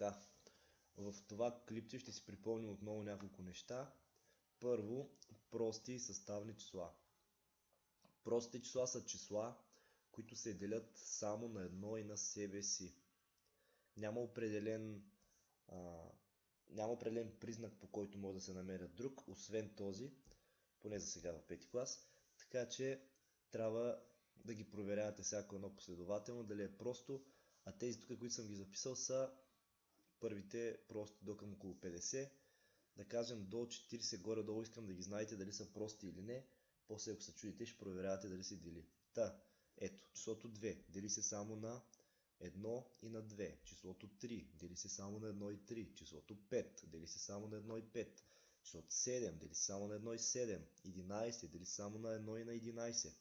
Така, в това клипче ще си припомним отново няколко неща. Първо, прости и съставни числа. Простите числа са числа, които се делят само на едно и на себе си. Няма определен признак, по който може да се намерят друг, освен този, поне за сега в 5 клас. Така че трябва да ги проверявате всяко едно последователно, дали е просто, а тези тук, които съм ги записал, са първите прости до към около 50. Да кажем до 40 горе-долу искам да ги знаете дали са прости или не. После ако се чудите, ще проверявате дали се дели. Ето, числото 2 дели се само на 1 и на 2. Числото 3 дели се само на 1 и 3. Числото 5 дели се само на 1 и 5. Числото 7 дели се само на 1 и 7. 11 дели се само на 1 и на 11.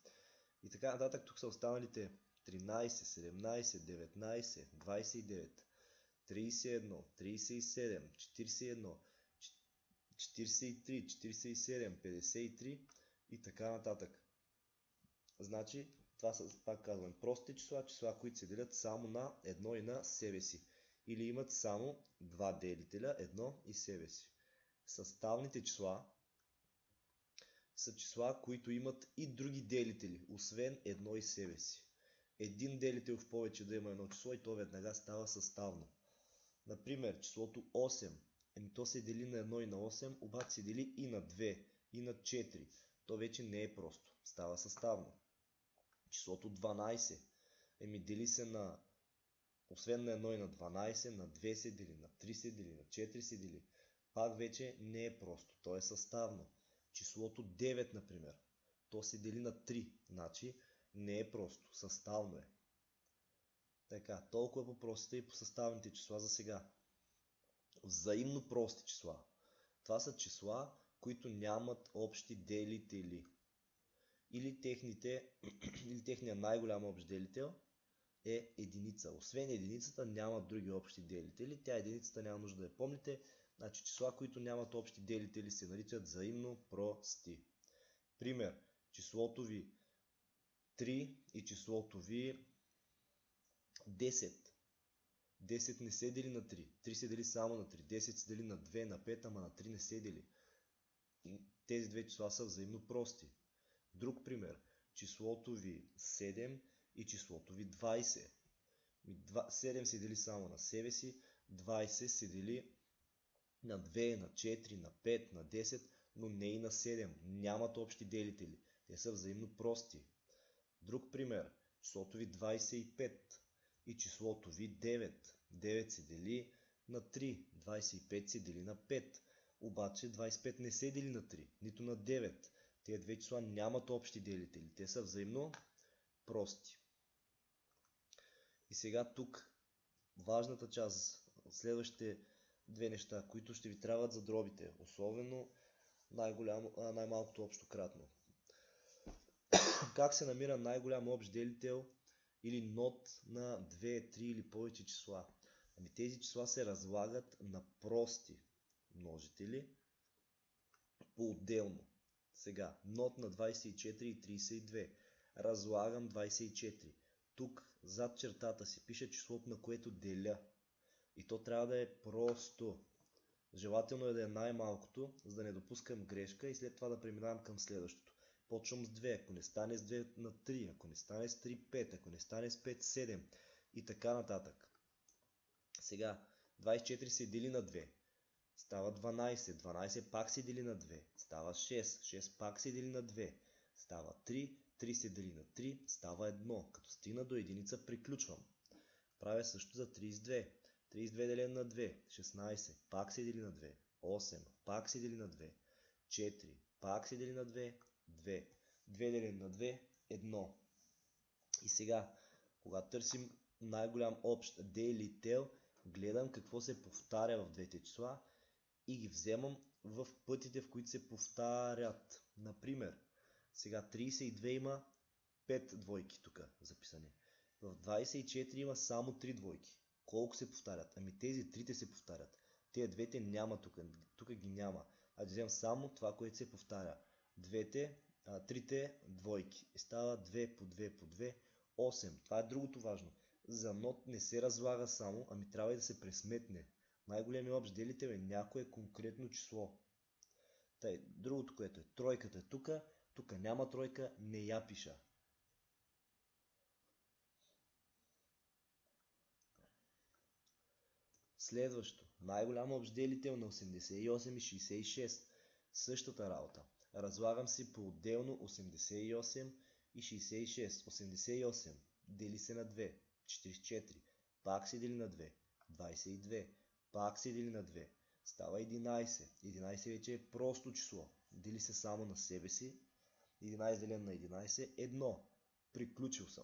И така нататък. Тук са останалите 13, 17, 19, 29, 31, 37, 41, 43, 47, 53 и така нататък. Значи, това са, пак казвам, прости числа, числа, които се делят само на едно и на себе си. Или имат само два делителя, едно и себе си. Съставните числа са числа, които имат и други делители, освен едно и себе си. Един делител в повече да има едно число и то веднага става съставно. Например, числото 8. То се дели на 1 и на 8, обаче се дели и на 2, и на 4. То вече не е просто, става съставно. Числото 12. Дели се на, освен на 1 и на 12, на 2 се дели, на 3 се дели, на 4 се дели. Пак вече не е просто, то е съставно. Числото 9, например, то се дели на 3, значи не е просто, съставно е. Така, толкова по простите и по съставните числа за сега. Взаимно прости числа. Това са числа, които нямат общи делители. Или техният най-голям общ делител е единица. Освен единицата няма други общи делители. Тя единицата няма нужда да я помните. Значи числа, които нямат общи делители, се наричат взаимно прости. Пример, числото ви 3 и числото ви 10. 10 не се дели на 3. 3 се дели само на 3. 10 се дели на 2, на 5, ама на 3 не се дели. Тези две числа са взаимно прости. Друг пример. Числото ви 7 и числото ви 20. 7 се дели само на себе си. 20 се дели на 2, на 4, на 5, на 10, но не и на 7. Нямат общи делители. Те са взаимно прости. Друг пример. Числото ви 25 и числото ви 9. 9 се дели на 3. 25 се дели на 5. Обаче 25 не се дели на 3, нито на 9. Тези две числа нямат общи делители. Те са взаимно прости. И сега тук важната част, следващите две неща, които ще ви трябват за дробите. Особено най-малкото общо кратно. Как се намира най-голям общ делител или нод на 2, 3 или повече числа? Тези числа се разлагат на прости множители по-отделно. Сега, нод на 24 и 32. Разлагам 24. Тук зад чертата си пише числото, на което деля. И то трябва да е просто. Желателно е да е най-малкото, за да не допускам грешка и след това да преминавам към следващото. Почвам с 2, ако не стане с 2 на 3, ако не стане с 3, 5, ако не стане с 5, 7 и така нататък. Сега, 24 се дели на 2. Става 12. 12 пак се дели на 2. Става 6. 6 пак се дели на 2. Става 3. 3 се дели на 3. Става 1. Като стигна до единица, приключвам. Правя също за 32. 32 делено на 2. 16. Пак се дели на 2. 8. Пак се дели на 2. 4. Пак се дели на 2. 2. 2 делено на 2. 1. И сега, когато търсим най-голям общ делител, гледам какво се повтаря в двете числа и ги вземам в пътите, в които се повтарят. Например, сега 32 има 5 двойки тук записани. В 24 има само 3 двойки. Колко се повтарят? Тези трите се повтарят. Тези двете няма тук. Тук ги няма. А да вземем само това, което се повтаря. Трите двойки. Става 2 по 2 по 2. 8. Това е другото важно. за нот не се разлага само, ами трябва и да се пресметне. Най-големият общ делител е някое конкретно число. Тъй, другото, което е тройката е тук, тук няма тройка, не я пиша. Следващо, най-голям общ делител на 88 и 66. Същата работа. Разлагам си по-отделно 88 и 66. 88 дели се на 2, 44. Пак се дели на 2, 22. Пак се дели на 2. Става 11. 11 вече е просто число. Дели се само на себе си. 11 делен на 11 е 1. Приключил съм.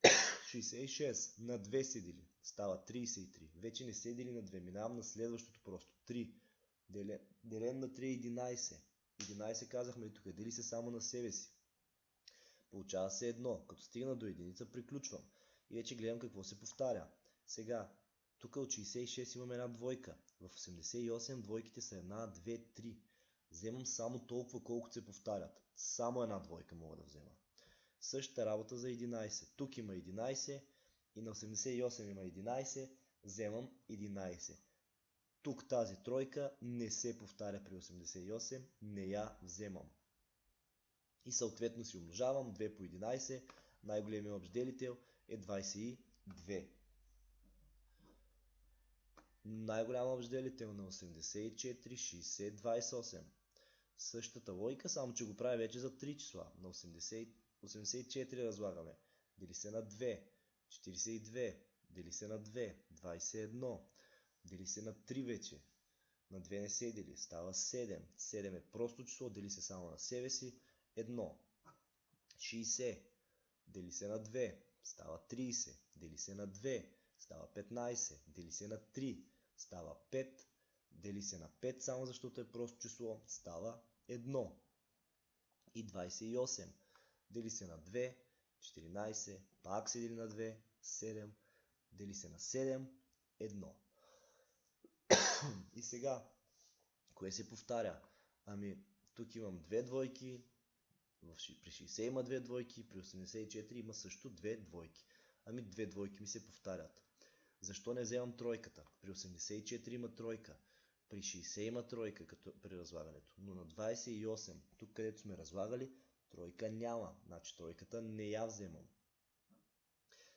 66 на 2 се дели. Става 33. Вече не се дели на 2. Минавам на следващото просто. 3. Делен на 3 е 11. 11 казахме и тук. Дели се само на себе си. Получава се 1. Като стигна до единица, приключвам. И вече гледам какво се повтаря. Сега, тук от 66 имаме една двойка. В 88 двойките са 1, 2, 3. Вземам само толкова, колкото се повтарят. Само една двойка мога да взема. Същата работа за 11. Тук има 11 и на 88 има 11. Вземам 11. Тук тази тройка не се повтаря при 88. Не я вземам. И съответно си умножавам 2 по 11. Най-големият общ делител е 22. Най-голям общ делител на 84, 60, 28. Същата логика, само че го правя вече за 3 числа. На 84 разлагаме. Дели се на 2. 42. Дели се на 2. 21. Дели се на 3 вече. На 2 не се дели. Става 7. 7 е просто число. Дели се само на себе си. 1. 60. Дели се на 2. Става 30. Дели се на 2. Става 15. Дели се на 3. Става 5. Дели се на 5, само защото е просто число. Става 1. И 28. Дели се на 2. 14. Пак се дели на 2. 7. Дели се на 7. 1. И сега, кое се повтаря? Ами, тук имам две двойки. При 60 има две двойки. При 84 има също две двойки. Ами, две двойки ми се повтарят. Защо не вземам тройката? При 84 има тройка. При 60 има тройка при разлагането. Но на 28, тук където сме разлагали, тройка няма. Значи тройката не я вземам.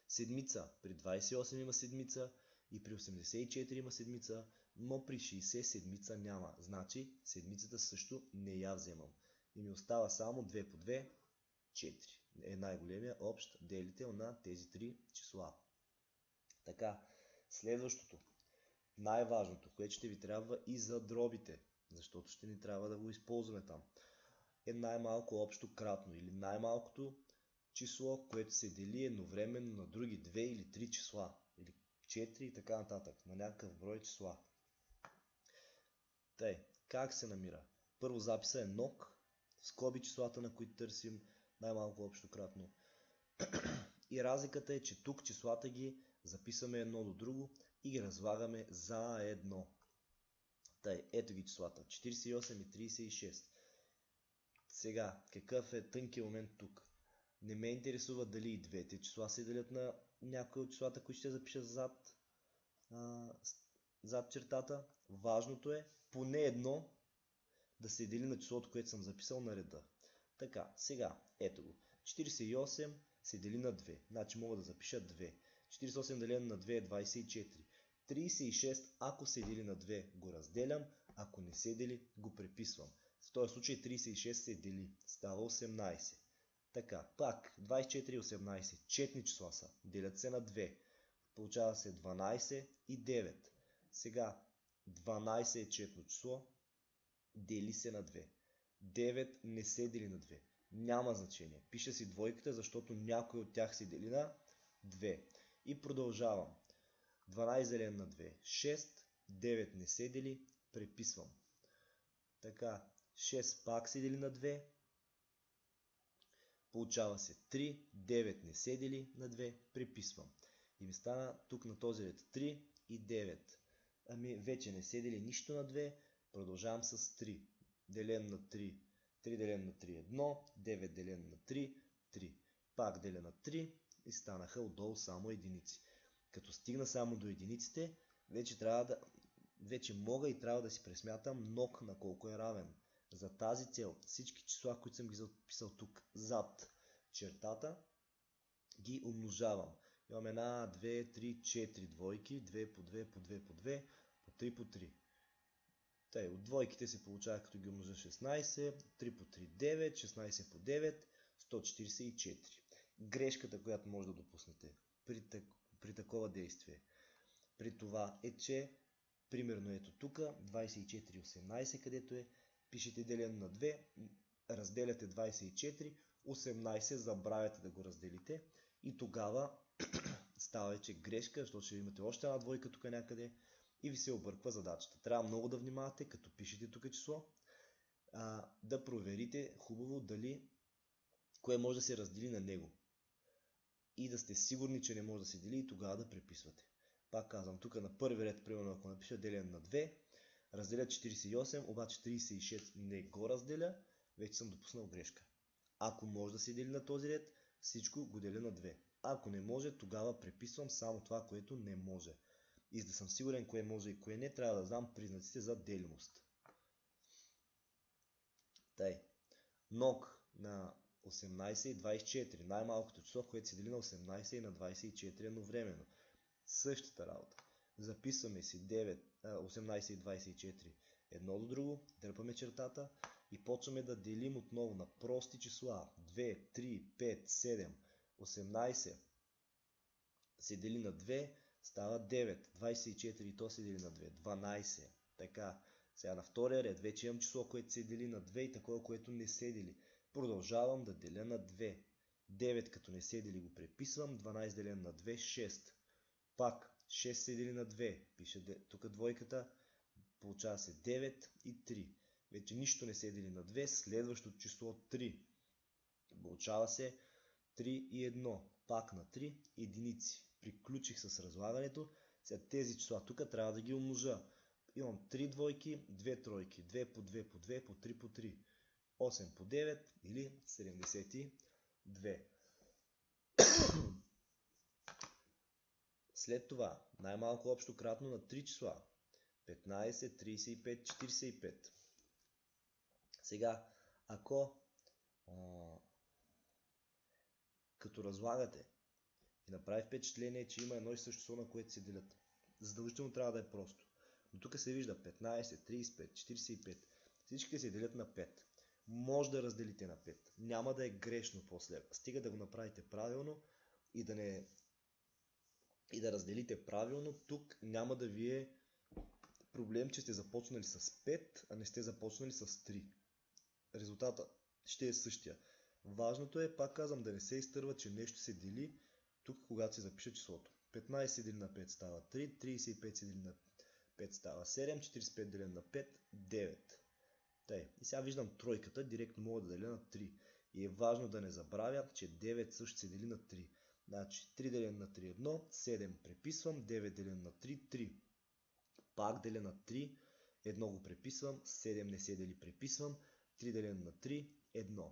Седмица. При 28 има седмица и при 84 има седмица, но при 60 седмица няма. Значи седмицата също не я вземам. И ми остава само 2 по 2, 4. Е най-големия общ делител на тези три числа. Така, следващото, най-важното, което ще ви трябва и за дробите, защото ще ни трябва да го използваме там, е най-малко общо кратно или най-малкото число, което се дели едновременно на други 2 или 3 числа, или 4 и така нататък, на някакъв брой числа. Тъй, как се намира? Първо записа е NOC, скоби числата, на които търсим най-малко общо кратно. И разликата е, че тук числата ги записваме едно до друго и ги разлагаме заедно. Тъй, ето ги числата. 48 и 36. Сега, какъв е тънкият момент тук? Не ме интересува дали и двете числа се делят на някои от числата, които ще запиша зад чертата. Важното е поне едно да се дели на числото, което съм записал на реда. Така, сега, ето го. 48 се дели на 2. Значи мога да запиша 2. 48 делено на 2 е 24. 36, ако се дели на 2, го разделям. Ако не се дели, го преписвам. В този случай 36 се дели. Става 18. Така, пак 24 и 18. Четни числа са. Делят се на 2. Получава се 12 и 9. Сега 12 е четно число. Дели се на 2. 9 не се дели на 2. Няма значение. Пиша си двойката, защото някой от тях се дели на 2. И продължавам. 12 делен на 2. 6. 9 не се дели. Преписвам. Така. 6 пак се дели на 2. Получава се 3. 9 не се дели на 2. Преписвам. И ми стана тук на този ред 3 и 9. Ами вече не се дели нищо на 2. Продължавам с 3. Делен на 3. 3 делен на 3 е 1. 9 делен на 3. 3. Пак деля на 3. и станаха отдолу само единици. Като стигна само до единиците, вече мога и трябва да си пресмятам ног на колко е равен. За тази цел всички числа, които съм ги записал тук зад чертата, ги умножавам. Имам 1, 2, 3, 4 двойки, 2 по 2 по 2 по 2, по 3 по 3. Тъй, от двойките се получава, като ги умножа 16, 3 по 3 9, 16 по 9, 144. Грешката, която може да допуснете при такова действие, при това е, че примерно ето тук 24 18, където е, пишете делен на 2, разделяте 24, 18 забравяте да го разделите и тогава става вече грешка, защото ще имате още една двойка тук някъде и ви се обърква задачата. Трябва много да внимавате, като пишете тук число, да проверите хубаво дали кое може да се раздели на него. И да сте сигурни, че не може да се дели и тогава да преписвате. Пак казвам, тук на първи ред, примерно ако напиша делен на 2, разделя 48, обаче 36 не го разделя, вече съм допуснал грешка. Ако може да се дели на този ред, всичко го деля на 2. Ако не може, тогава преписвам само това, което не може. И за да съм сигурен кое може и кое не, трябва да знам признаците за делимост. Тъй, ног на 18 и 24, най-малкото число, което се дели на 18 и на 24 едновременно. Същата работа. Записваме си 18 и 24 едно до друго, дърпаме чертата и почваме да делим отново на прости числа. 2, 3, 5, 7, 18 се дели на 2, става 9, 24 и то се дели на 2, 12. Така, сега на втория ред вече имам число, което се дели на 2 и такова, което не се дели. Продължавам да деля на 2. 9 като не се дели го преписвам, 12 делен на 2, 6. Пак 6 се дели на 2, пише тук двойката, получава се 9 и 3. Вече нищо не се дели на 2, следващото число 3. Получава се 3 и 1, пак на 3, единици. Приключих с разлагането, сега тези числа тук трябва да ги умножа. Имам 3 двойки, 2 тройки, 2 по 2 по 2 по 3 по 3. 8 по 9 или 72. След това най-малко общо кратно на 3 числа. 15, 35, 45. Сега, ако като разлагате и направи впечатление, че има едно и също число, на което се делят, задължително трябва да е просто. Но тук се вижда 15, 35, 45. Всичките се делят на 5. Може да разделите на 5. Няма да е грешно после. Стига да го направите правилно и да разделите правилно. Тук няма да ви е проблем, че сте започнали с 5, а не сте започнали с 3. Резултата ще е същия. Важното е, пак казвам, да не се изтърва, че нещо се дели тук, когато се запише числото. 15 се дели на 5 става 3, 35 се дели на 5 става 7, 45 делен на 5, 9. Тъй. И сега виждам тройката, директно мога да деля на 3. И е важно да не забравя, че 9 също се дели на 3. Значи 3 делен на 3 1, 7 преписвам, 9 делен на 3, 3. Пак деля на 3, 1 го преписвам, 7 не се дели, преписвам, 3 делен на 3, 1.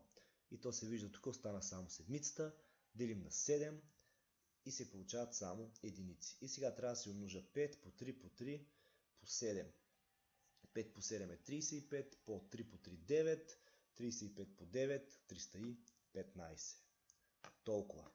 И то се вижда тук, остана само седмицата, делим на 7 и се получават само единици. И сега трябва да се умножа 5 по 3 по 3 по 7. 5 по 7 е 35, по 3 по 3 9, 35 по 9, 315. Толкова.